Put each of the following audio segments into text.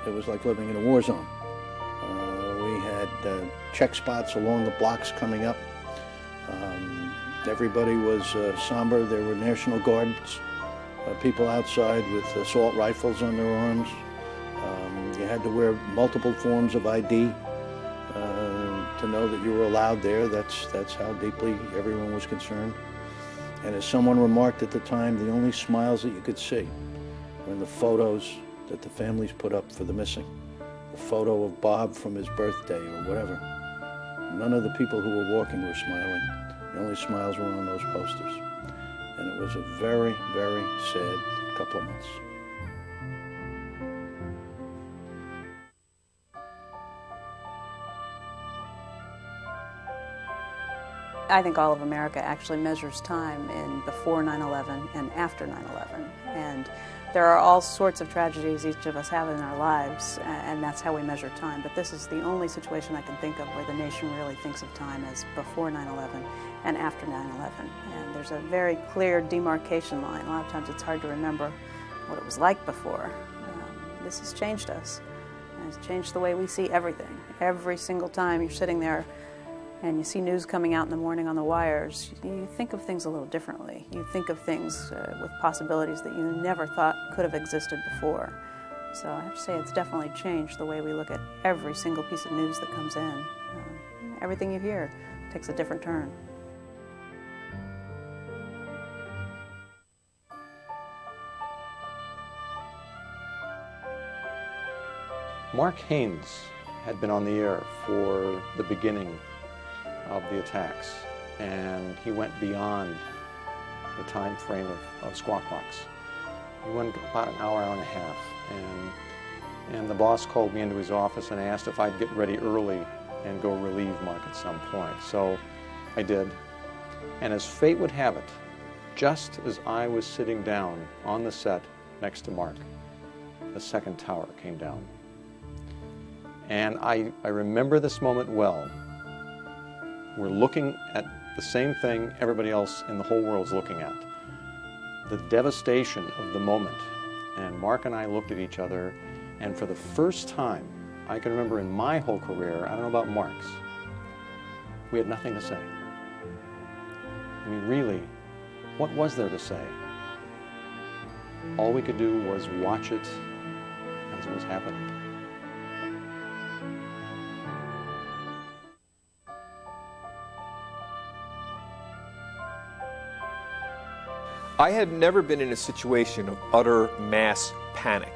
It was like living in a war zone. We had check spots along the blocks coming up. Everybody was somber. There were National Guards, people outside with assault rifles on their arms. You had to wear multiple forms of ID to know that you were allowed there. That's how deeply everyone was concerned. And as someone remarked at the time, the only smiles that you could see were in the photos that the families put up for the missing. The photo of Bob from his birthday or whatever. None of the people who were walking were smiling. The only smiles were on those posters. And it was a very, very sad couple of months. I think all of America actually measures time in before 9/11 and after 9/11. And there are all sorts of tragedies each of us have in our lives, and that's how we measure time. But this is the only situation I can think of where the nation really thinks of time as before 9/11 and after 9/11. And there's a very clear demarcation line. A lot of times it's hard to remember what it was like before. This has changed us. And it's changed the way we see everything. Every single time you're sitting there and you see news coming out in the morning on the wires, you think of things a little differently. You think of things with possibilities that you never thought could have existed before. So I have to say it's definitely changed the way we look at every single piece of news that comes in. Everything you hear takes a different turn. Mark Haynes had been on the air for the beginning of the attacks, and he went beyond the time frame of Squawk Box. He went about an hour and a half, and the boss called me into his office and asked if I'd get ready early and go relieve Mark at some point. So I did, and as fate would have it, just as I was sitting down on the set next to Mark, the second tower came down. And I remember this moment well. We're looking at the same thing everybody else in the whole world's looking at. The devastation of the moment. And Mark and I looked at each other, and for the first time I can remember in my whole career, I don't know about Mark's, we had nothing to say. I mean, really, what was there to say? All we could do was watch it as it was happening. I had never been in a situation of utter mass panic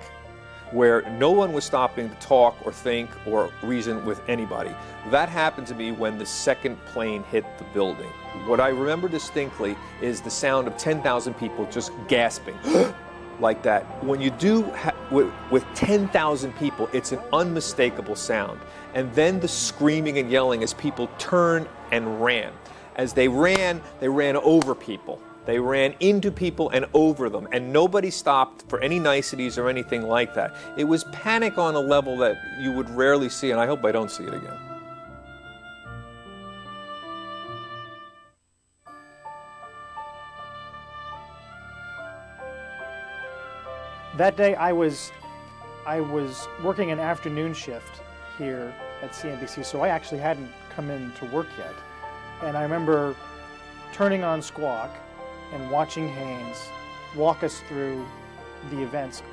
where no one was stopping to talk or think or reason with anybody. That happened to me when the second plane hit the building. What I remember distinctly is the sound of 10,000 people just gasping like that. When you do with 10,000 people, it's an unmistakable sound. And then the screaming and yelling as people turned and ran. As they ran over people. They ran into people and over them, and nobody stopped for any niceties or anything like that. It was panic on a level that you would rarely see, and I hope I don't see it again. That day I was working an afternoon shift here at CNBC, so I actually hadn't come in to work yet. And I remember turning on Squawk and watching Haynes walk us through the events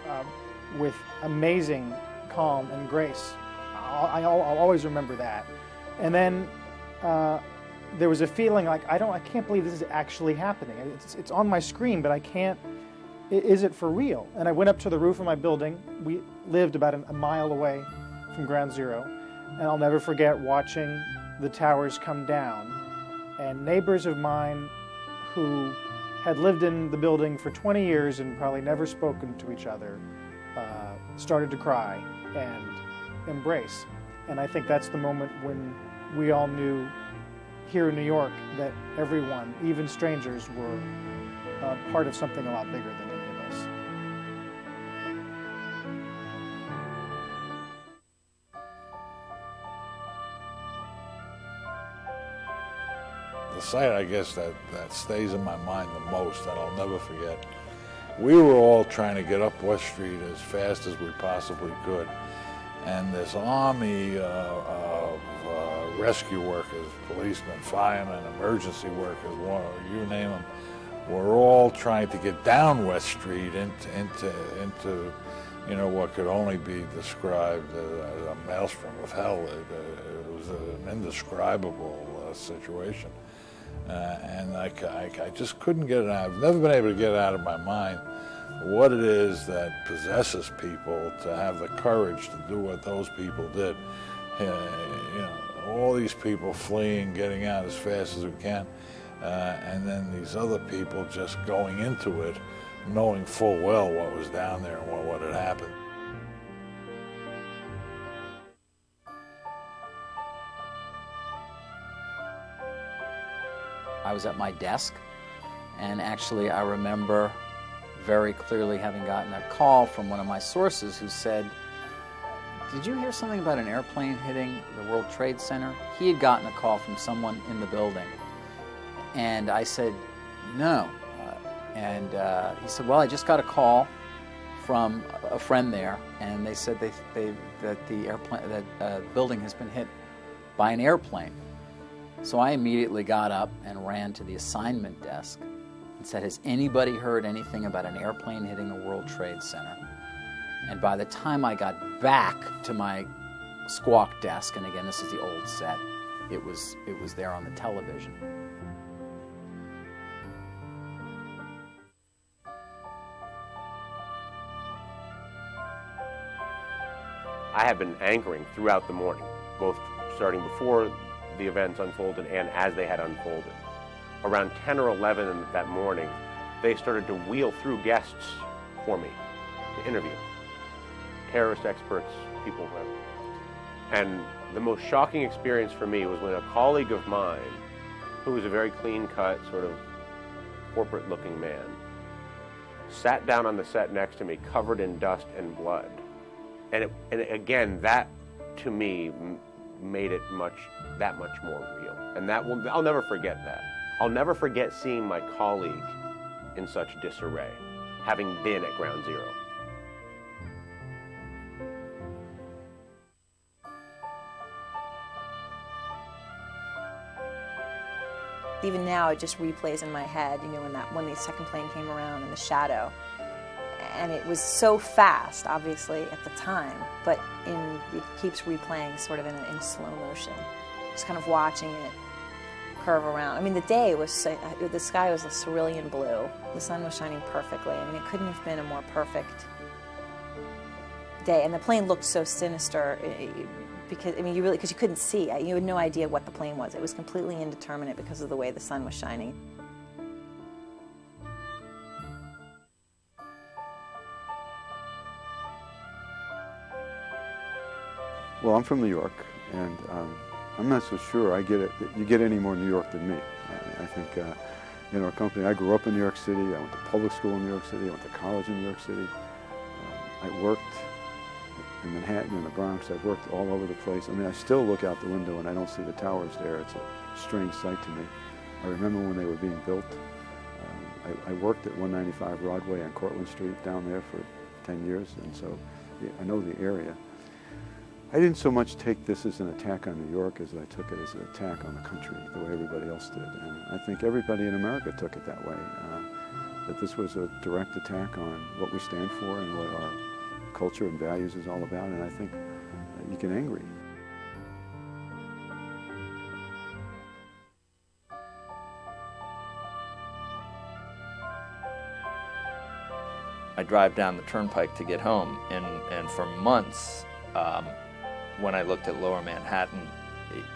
with amazing calm and grace. I'll always remember that. And then there was a feeling like, I can't believe this is actually happening. It's on my screen, but I can't, is it for real? And I went up to the roof of my building. We lived about a mile away from Ground Zero. And I'll never forget watching the towers come down. And neighbors of mine who had lived in the building for 20 years and probably never spoken to each other, started to cry and embrace. And I think that's the moment when we all knew here in New York that everyone, even strangers, were part of something a lot bigger than any of us. The sight, I guess, that stays in my mind the most, that I'll never forget. We were all trying to get up West Street as fast as we possibly could. and this army of rescue workers, policemen, firemen, emergency workers, you name them, were all trying to get down West Street into what could only be described as a maelstrom of hell. It was an indescribable situation. And I just couldn't get it out. I've never been able to get it out of my mind what it is that possesses people to have the courage to do what those people did. All these people fleeing, getting out as fast as we can, and then these other people just going into it, knowing full well what was down there and what had happened. I was at my desk, and actually I remember very clearly having gotten a call from one of my sources who said, "Did you hear something about an airplane hitting the World Trade Center?" He had gotten a call from someone in the building. And I said, "No." He said, "Well, I just got a call from a friend there, and they said that the building has been hit by an airplane." So I immediately got up and ran to the assignment desk and said, "Has anybody heard anything about an airplane hitting the World Trade Center?" And by the time I got back to my squawk desk, and again, this is the old set, it was there on the television. I have been anchoring throughout the morning, both starting before the events unfolded and as they had unfolded. Around 10 or 11 that morning, they started to wheel through guests for me to interview. Terrorist experts, people who have. And the most shocking experience for me was when a colleague of mine, who was a very clean-cut, sort of corporate-looking man, sat down on the set next to me, covered in dust and blood. And again, that, to me, made it that much more real. And I'll never forget that. I'll never forget seeing my colleague in such disarray, having been at Ground Zero. Even now, it just replays in my head, when the second plane came around in the shadow. And it was so fast, obviously, at the time, but it keeps replaying sort of in slow motion. Just kind of watching it curve around. I mean, the day was, the sky was a cerulean blue. The sun was shining perfectly. I mean, it couldn't have been a more perfect day. And the plane looked so sinister because you couldn't see. You had no idea what the plane was. It was completely indeterminate because of the way the sun was shining. Well, I'm from New York, and I'm not so sure you get any more New York than me. I think in our company, I grew up in New York City. I went to public school in New York City. I went to college in New York City. I worked in Manhattan, in the Bronx. I've worked all over the place. I mean, I still look out the window and I don't see the towers there. It's a strange sight to me. I remember when they were being built. I worked at 195 Broadway on Cortlandt Street down there for 10 years, and so I know the area. I didn't so much take this as an attack on New York as I took it as an attack on the country, the way everybody else did. And I think everybody in America took it that way, that this was a direct attack on what we stand for and what our culture and values is all about, and I think you get angry. I drive down the turnpike to get home, and for months, when I looked at Lower Manhattan,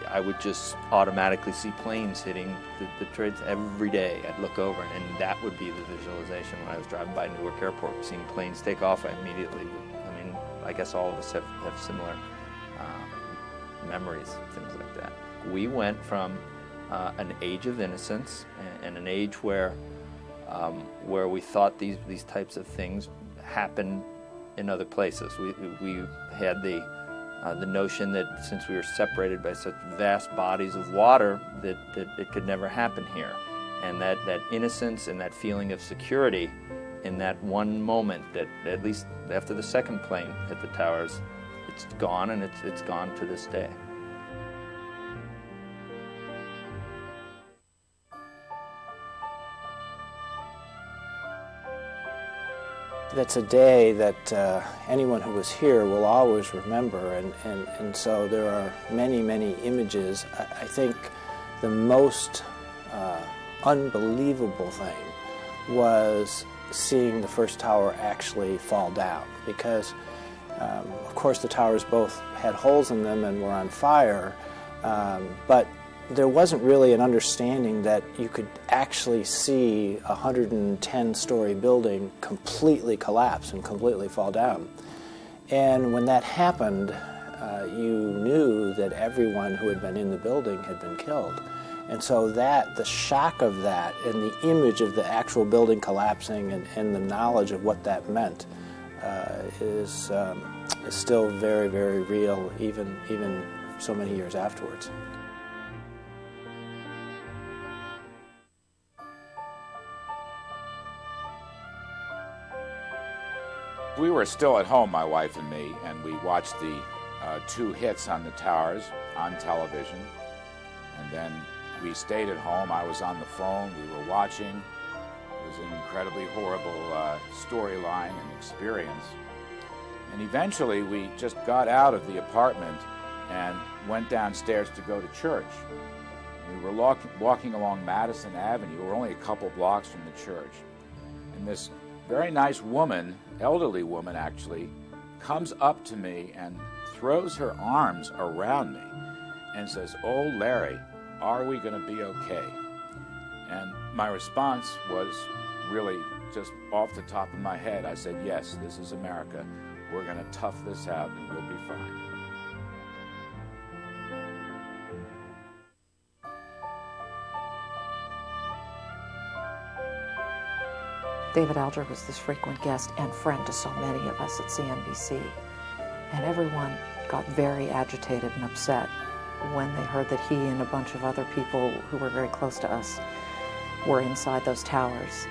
I would just automatically see planes hitting the trades every day. I'd look over, and that would be the visualization when I was driving by Newark Airport, seeing planes take off. I immediately, I guess all of us have similar memories, things like that. We went from an age of innocence and an age where we thought these types of things happen in other places. We had the notion that since we were separated by such vast bodies of water that it could never happen here. And that innocence and that feeling of security in that one moment, that at least after the second plane hit the towers, it's gone, and it's gone to this day. That's a day that anyone who was here will always remember, and so there are many, many images. I think the most unbelievable thing was seeing the first tower actually fall down, because of course the towers both had holes in them and were on fire, but there wasn't really an understanding that you could actually see a 110-story building completely collapse and completely fall down. And when that happened, you knew that everyone who had been in the building had been killed. And so the shock of that and the image of the actual building collapsing and the knowledge of what that meant is still very, very real, even so many years afterwards. We were still at home, my wife and me, and we watched the 2 hits on the towers on television. And then we stayed at home. I was on the phone. We were watching. It was an incredibly horrible storyline and experience. And eventually we just got out of the apartment and went downstairs to go to church. We were walking along Madison Avenue. We were only a couple blocks from the church. And this very nice woman, elderly woman actually, comes up to me and throws her arms around me and says, "Oh, Larry, are we going to be okay?" And my response was really just off the top of my head. I said, "Yes, this is America. We're going to tough this out and we'll be fine." David Alger was this frequent guest and friend to so many of us at CNBC, and everyone got very agitated and upset when they heard that he and a bunch of other people who were very close to us were inside those towers.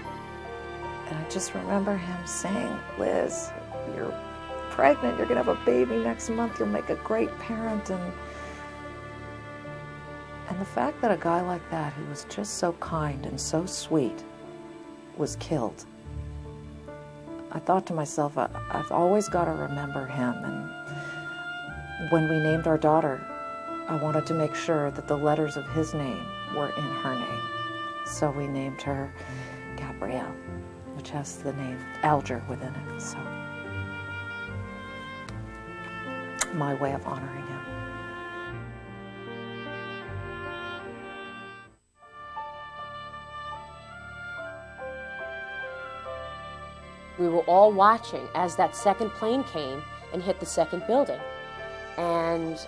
And I just remember him saying, "Liz, you're pregnant, you're going to have a baby next month, you'll make a great parent." And the fact that a guy like that, who was just so kind and so sweet, was killed, I thought to myself, I've always got to remember him. And when we named our daughter, I wanted to make sure that the letters of his name were in her name. So we named her Gabrielle, which has the name Alger within it. So my way of honoring him. We were all watching as that second plane came and hit the second building. And,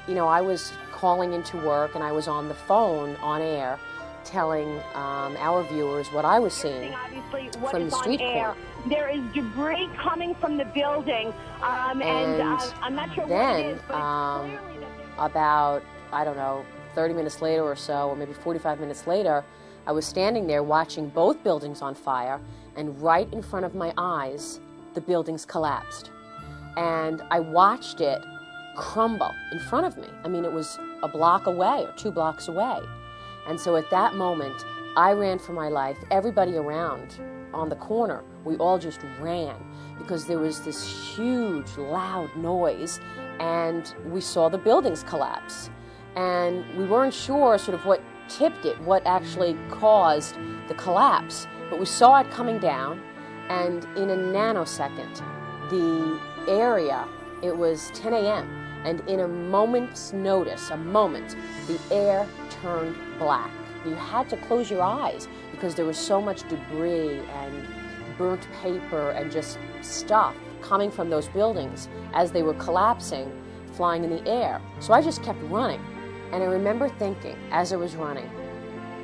you know, I was calling into work and I was on the phone on air telling our viewers what I was seeing from the street corner. There is debris coming from the building, and I'm not sure what it is, but it's clearly about, I don't know, 30 minutes later or so, or maybe 45 minutes later, I was standing there watching both buildings on fire, and right in front of my eyes, the buildings collapsed. And I watched it crumble in front of me. I mean, it was a block away or 2 blocks away. And so at that moment, I ran for my life. Everybody around on the corner, we all just ran because there was this huge, loud noise, and we saw the buildings collapse. And we weren't sure sort of what tipped it, what actually caused the collapse, but we saw it coming down, and in a nanosecond, the area, it was 10 a.m., and in a moment's notice, the air turned black. You had to close your eyes because there was so much debris and burnt paper and just stuff coming from those buildings as they were collapsing, flying in the air. So I just kept running. And I remember thinking, as I was running,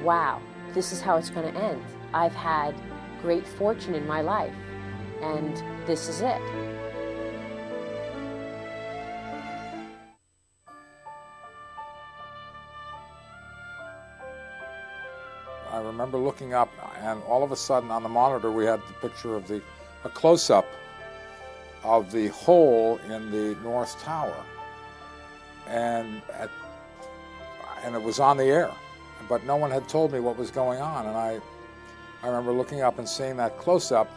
wow, this is how it's going to end. I've had great fortune in my life, and this is it. I remember looking up, and all of a sudden on the monitor we had the picture of a close-up of the hole in the North Tower. And it was on the air, but no one had told me what was going on. And I remember looking up and seeing that close-up,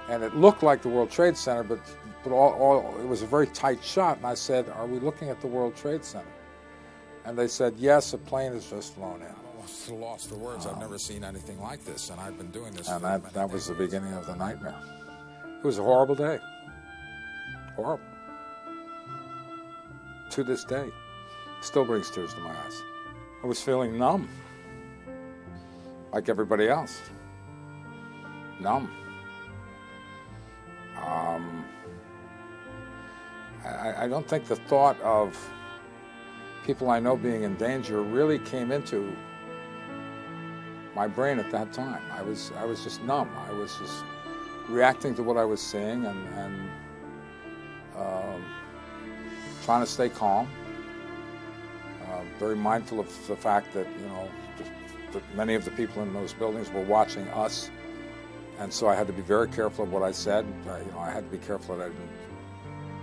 and it looked like the World Trade Center, but it was a very tight shot. And I said, "Are we looking at the World Trade Center?" And they said, "Yes, a plane has just flown in." I'm lost for words. I've never seen anything like this, and I've been doing this. And that was the beginning of the nightmare. It was a horrible day. Horrible. To this day, still brings tears to my eyes. I was feeling numb, like everybody else. Numb. I don't think the thought of people I know being in danger really came into my brain at that time. I was just numb. I was just reacting to what I was seeing and trying to stay calm. Very mindful of the fact that, you know, that many of the people in those buildings were watching us, and so I had to be very careful of what I said. You know, I had to be careful that I didn't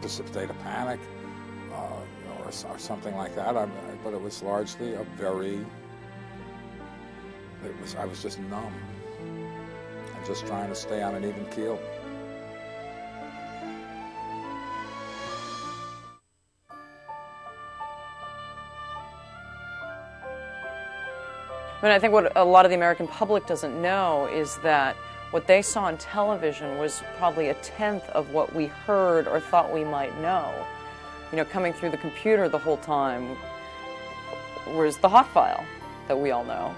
precipitate a panic, you know, or something like that. But it was largely a very. I was just numb and just trying to stay on an even keel. I mean, I think what a lot of the American public doesn't know is that what they saw on television was probably a tenth of what we heard or thought we might know. You know, coming through the computer the whole time was the hot file that we all know.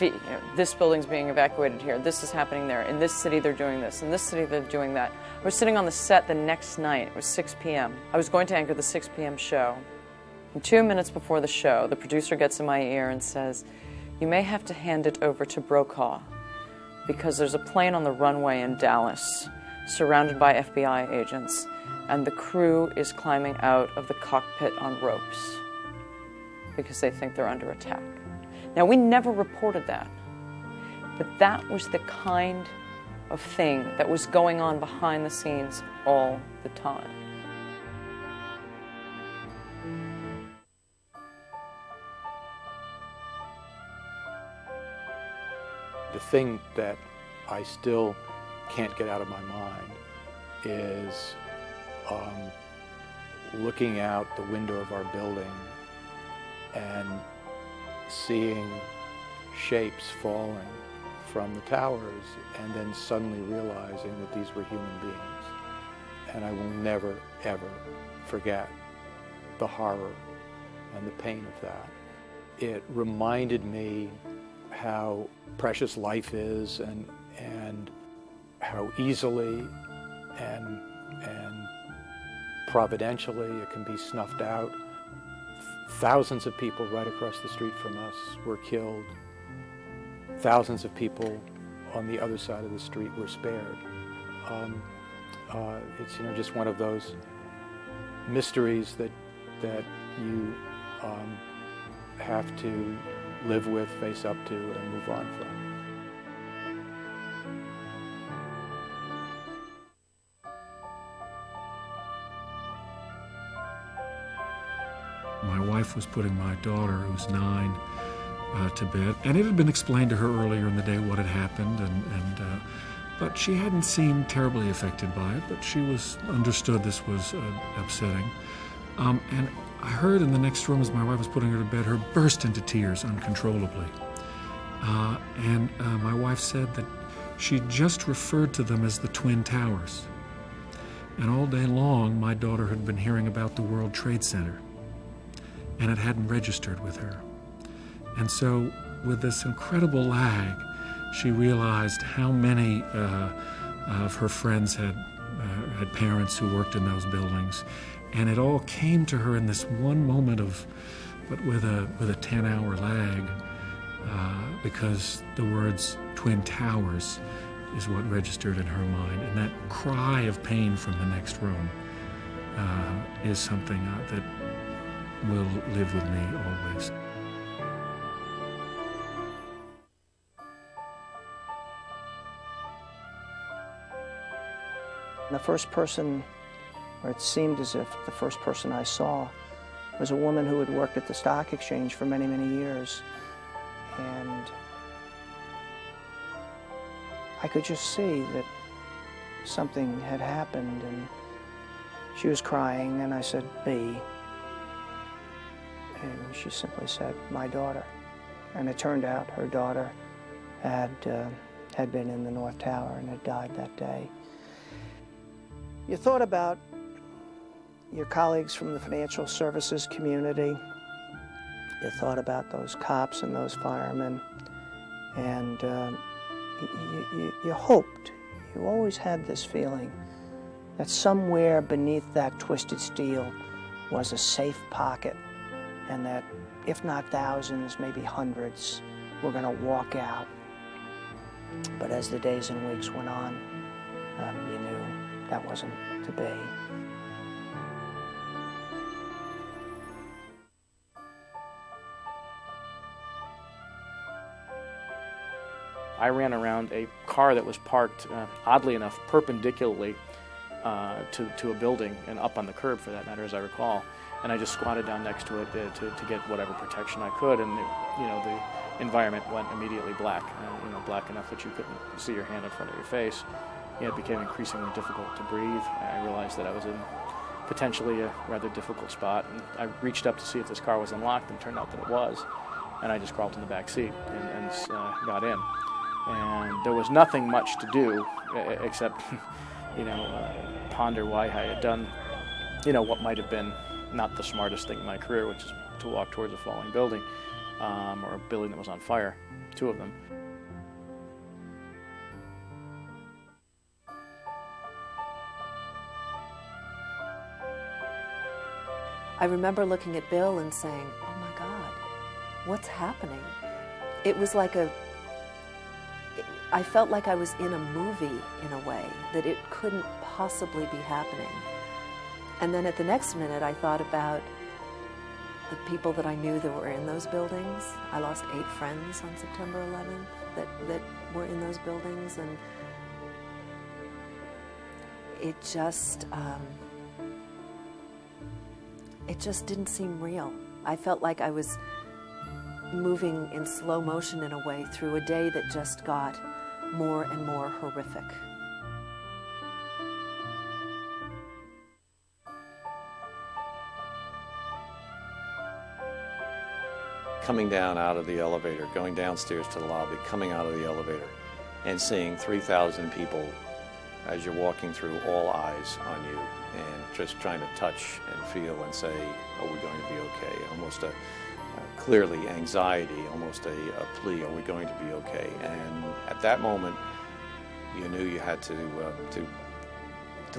You know, this building's being evacuated here, this is happening there, in this city they're doing this, in this city they're doing that. I was sitting on the set the next night, it was 6 p.m. I was going to anchor the 6 p.m. show. And 2 minutes before the show, the producer gets in my ear and says, "You may have to hand it over to Brokaw because there's a plane on the runway in Dallas surrounded by FBI agents and the crew is climbing out of the cockpit on ropes because they think they're under attack." Now, we never reported that, but that was the kind of thing that was going on behind the scenes all the time. The thing that I still can't get out of my mind is looking out the window of our building and seeing shapes falling from the towers and then suddenly realizing that these were human beings. And I will never, ever forget the horror and the pain of that. It reminded me how precious life is and how easily and providentially it can be snuffed out. Thousands of people right across the street from us were killed. Thousands of people on the other side of the street were spared. It's, you know, just one of those mysteries that you have to live with, face up to, and move on from. My wife was putting my daughter, who's 9, to bed, and it had been explained to her earlier in the day what had happened, but she hadn't seemed terribly affected by it, but she understood this was upsetting. And I heard in the next room as my wife was putting her to bed, her burst into tears uncontrollably. And my wife said that she just referred to them as the Twin Towers. And all day long, my daughter had been hearing about the World Trade Center, and it hadn't registered with her. And so, with this incredible lag, she realized how many of her friends had parents who worked in those buildings. And it all came to her in this one moment but with a 10-hour lag, because the words Twin Towers is what registered in her mind. And that cry of pain from the next room is something that will live with me always. The first person, or it seemed as if the first person I saw, was a woman who had worked at the stock exchange for many, many years. And I could just see that something had happened, and she was crying, and I said, "B." And she simply said, "My daughter." And it turned out her daughter had been in the North Tower and had died that day. You thought about your colleagues from the financial services community. You thought about those cops and those firemen, and you hoped, you always had this feeling that somewhere beneath that twisted steel was a safe pocket, and that if not thousands, maybe hundreds, were going to walk out. But as the days and weeks went on, you knew that wasn't to be. I ran around a car that was parked, oddly enough, perpendicularly to a building and up on the curb, for that matter, as I recall. And I just squatted down next to it to get whatever protection I could. And the environment went immediately black, black enough that you couldn't see your hand in front of your face. It became increasingly difficult to breathe. I realized that I was in potentially a rather difficult spot. And I reached up to see if this car was unlocked, and it turned out that it was. And I just crawled in the back seat and got in. And there was nothing much to do except, ponder why I had done, what might have been not the smartest thing in my career, which is to walk towards a falling building, or a building that was on fire, two of them. I remember looking at Bill and saying, "Oh my God, what's happening?" It was like I felt like I was in a movie in a way, that it couldn't possibly be happening. And then at the next minute, I thought about the people that I knew that were in those buildings. I lost 8 friends on September 11th that were in those buildings, and it just didn't seem real. I felt like I was moving in slow motion in a way through a day that just got more and more horrific. Coming down out of the elevator, going downstairs to the lobby, coming out of the elevator, and seeing 3,000 people as you're walking through, all eyes on you, and just trying to touch and feel and say, "Are we going to be okay?" Almost clearly anxiety, almost a plea, "Are we going to be okay?" And at that moment, you knew you had to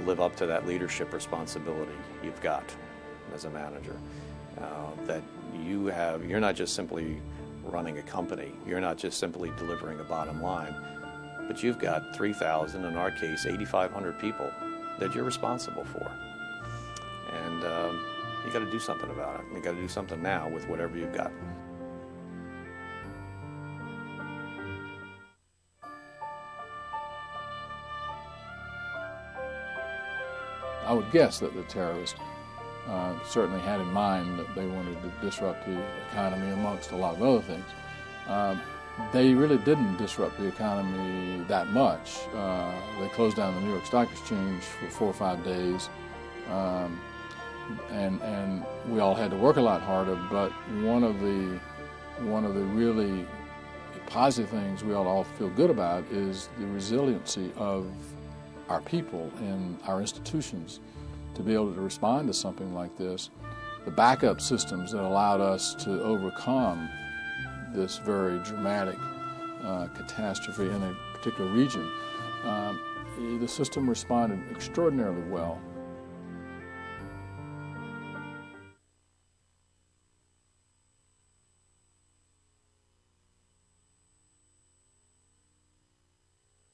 live up to that leadership responsibility you've got as a manager. That you're not just simply running a company, you're not just simply delivering a bottom line, but you've got 3,000, in our case, 8,500 people that you're responsible for. And you got to do something about it. You got to do something now with whatever you've got. I would guess that the terrorists certainly had in mind that they wanted to disrupt the economy amongst a lot of other things. They really didn't disrupt the economy that much. They closed down the New York Stock Exchange for 4 or 5 days, and we all had to work a lot harder. But one of the really positive things we ought to all feel good about is the resiliency of our people and our institutions to be able to respond to something like this. The backup systems that allowed us to overcome this very dramatic catastrophe in a particular region, the system responded extraordinarily well.